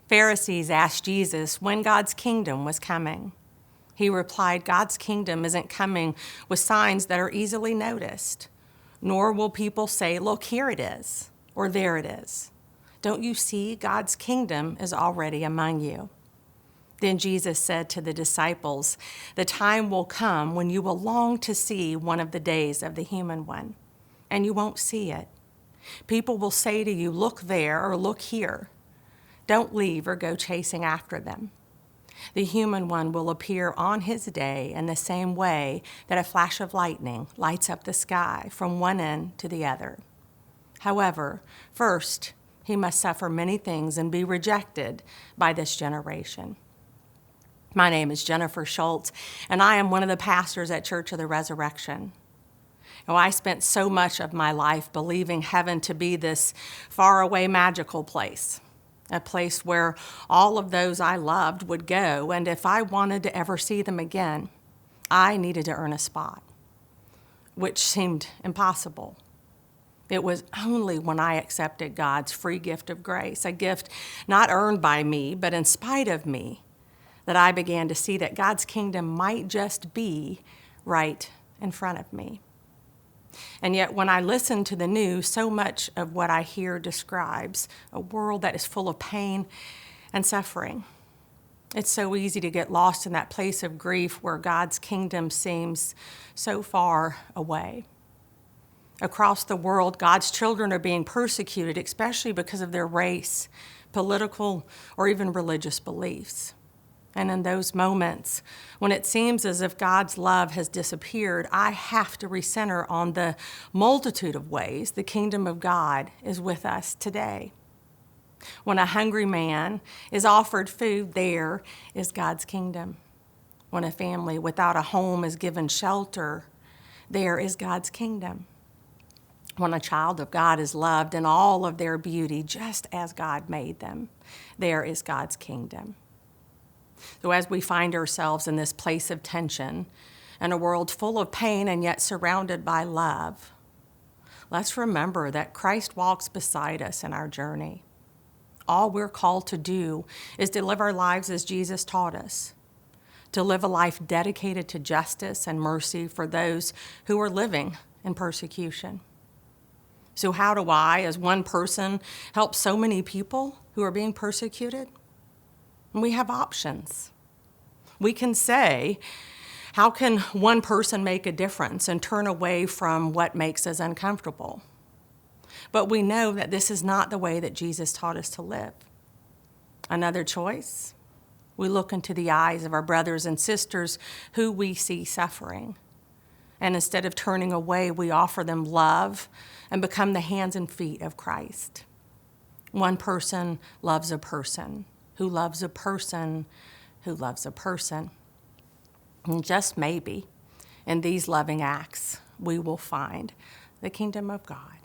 Pharisees asked Jesus when God's kingdom was coming. He replied, God's kingdom isn't coming with signs that are easily noticed, nor will people say, look, here it is, or there it is. Don't you see God's kingdom is already among you? Then Jesus said to the disciples, the time will come when you will long to see one of the days of the human one, and you won't see it. People will say to you, look there or look here. Don't leave or go chasing after them. The human one will appear on his day in the same way that a flash of lightning lights up the sky from one end to the other. However, first, he must suffer many things and be rejected by this generation. My name is Jennifer Schultz, and I am one of the pastors at Church of the Resurrection. Now, I spent so much of my life believing heaven to be this faraway magical place, a place where all of those I loved would go, and if I wanted to ever see them again, I needed to earn a spot, which seemed impossible. It was only when I accepted God's free gift of grace, a gift not earned by me, but in spite of me, that I began to see that God's kingdom might just be right in front of me. And yet when I listen to the news, so much of what I hear describes a world that is full of pain and suffering. It's so easy to get lost in that place of grief where God's kingdom seems so far away. Across the world, God's children are being persecuted, especially because of their race, political, or even religious beliefs. And in those moments, when it seems as if God's love has disappeared, I have to recenter on the multitude of ways the kingdom of God is with us today. When a hungry man is offered food, there is God's kingdom. When a family without a home is given shelter, there is God's kingdom. When a child of God is loved in all of their beauty, just as God made them, there is God's kingdom. So as we find ourselves in this place of tension, in a world full of pain and yet surrounded by love, let's remember that Christ walks beside us in our journey. All we're called to do is to live our lives as Jesus taught us, to live a life dedicated to justice and mercy for those who are living in persecution. So how do I, as one person, help so many people who are being persecuted? We have options. We can say, how can one person make a difference and turn away from what makes us uncomfortable? But we know that this is not the way that Jesus taught us to live. Another choice, we look into the eyes of our brothers and sisters who we see suffering. And instead of turning away, we offer them love and become the hands and feet of Christ. One person loves a person who loves a person who loves a person. And just maybe, in these loving acts, we will find the kingdom of God.